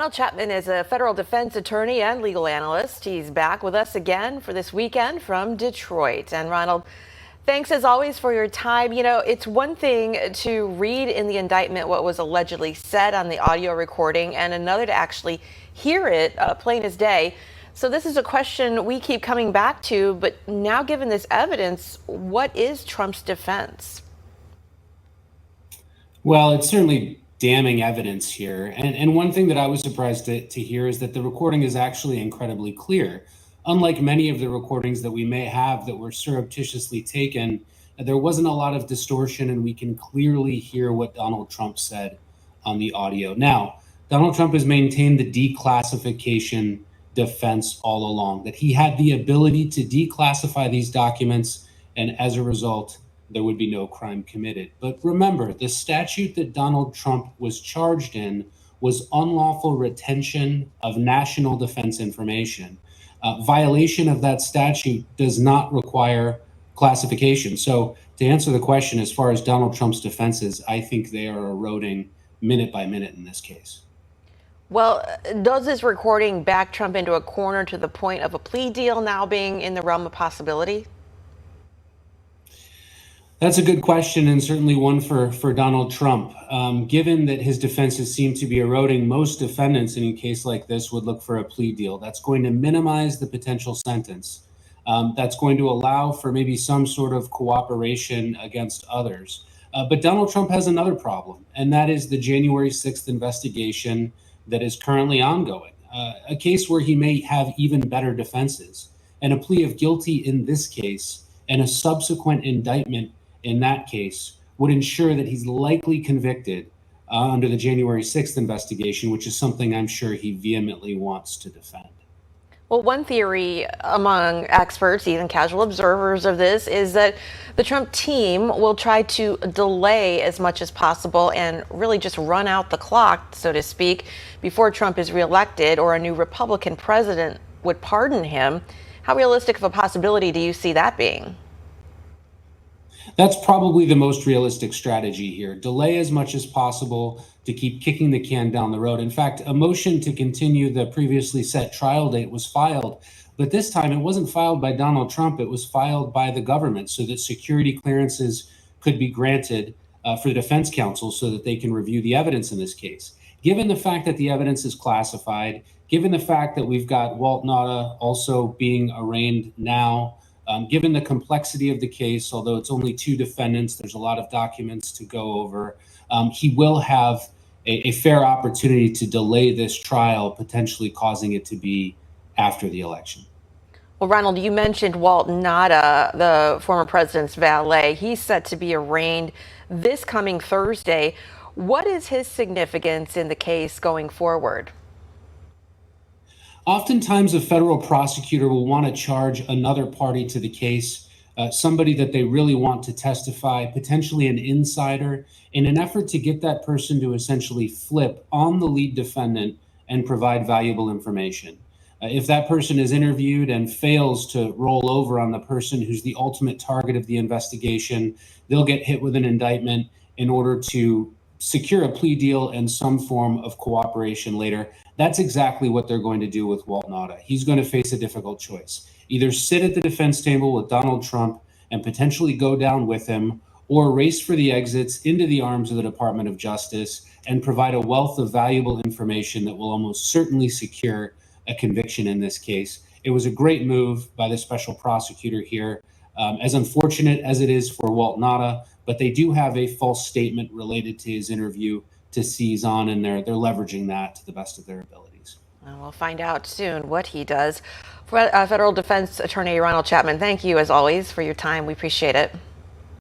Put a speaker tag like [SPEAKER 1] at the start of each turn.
[SPEAKER 1] Ronald Chapman is a federal defense attorney and legal analyst. He's back with us again for this weekend from Detroit. And Ronald, thanks as always for your time. You know, it's one thing to read in the indictment what was allegedly said on the audio recording and another to actually hear it plain as day. So this is a question we keep coming back to, but now given this evidence, what is Trump's defense?
[SPEAKER 2] Well, it's certainly damning evidence here. And one thing that I was surprised to hear is that the recording is actually incredibly clear. Unlike many of the recordings that we may have that were surreptitiously taken, there wasn't a lot of distortion, and we can clearly hear what Donald Trump said on the audio. Now, Donald Trump has maintained the declassification defense all along, that he had the ability to declassify these documents, and as a result, there would be no crime committed. But remember, the statute that Donald Trump was charged in was unlawful retention of national defense information. Violation of that statute does not require classification. So to answer the question, as far as Donald Trump's defenses, I think they are eroding minute by minute in this case.
[SPEAKER 1] Well, does this recording back Trump into a corner to the point of a plea deal now being in the realm of possibility?
[SPEAKER 2] That's a good question, and certainly one for Donald Trump. Given that his defenses seem to be eroding, most defendants in a case like this would look for a plea deal. That's going to minimize the potential sentence. That's going to allow for maybe some sort of cooperation against others. But Donald Trump has another problem, and that is the January 6th investigation that is currently ongoing, a case where he may have even better defenses. And a plea of guilty in this case and a subsequent indictment in that case would ensure that he's likely convicted under the January 6th investigation, which is something I'm sure he vehemently wants to defend.
[SPEAKER 1] Well, one theory among experts, even casual observers of this, is that the Trump team will try to delay as much as possible and really just run out the clock, so to speak, before Trump is reelected or a new Republican president would pardon him. How realistic of a possibility do you see that being?
[SPEAKER 2] That's probably the most realistic strategy here. Delay as much as possible to keep kicking the can down the road. In fact, a motion to continue the previously set trial date was filed, but this time it wasn't filed by Donald Trump. It was filed by the government so that security clearances could be granted for the defense counsel so that they can review the evidence in this case. Given the fact that the evidence is classified, given the fact that we've got Walt Nauta also being arraigned now, given the complexity of the case, although it's only two defendants, there's a lot of documents to go over. He will have a fair opportunity to delay this trial, potentially causing it to be after the election.
[SPEAKER 1] Well, Ronald, you mentioned Walt Nauta, the former president's valet. He's set to be arraigned this coming Thursday. What is his significance in the case going forward?
[SPEAKER 2] Oftentimes, a federal prosecutor will want to charge another party to the case, somebody that they really want to testify, potentially an insider, in an effort to get that person to essentially flip on the lead defendant and provide valuable information. If that person is interviewed and fails to roll over on the person who's the ultimate target of the investigation, they'll get hit with an indictment in order to secure a plea deal and some form of cooperation later. That's exactly what they're going to do with Walt Nauta. He's going to face a difficult choice. Either sit at the defense table with Donald Trump and potentially go down with him, or race for the exits into the arms of the Department of Justice and provide a wealth of valuable information that will almost certainly secure a conviction in this case. It was a great move by the special prosecutor here, as unfortunate as it is for Walt Nauta, but they do have a false statement related to his interview to seize on, and they're leveraging that to the best of their abilities.
[SPEAKER 1] Well, we'll find out soon what he does. Federal Defense Attorney Ronald Chapman, thank you as always for your time. We appreciate it.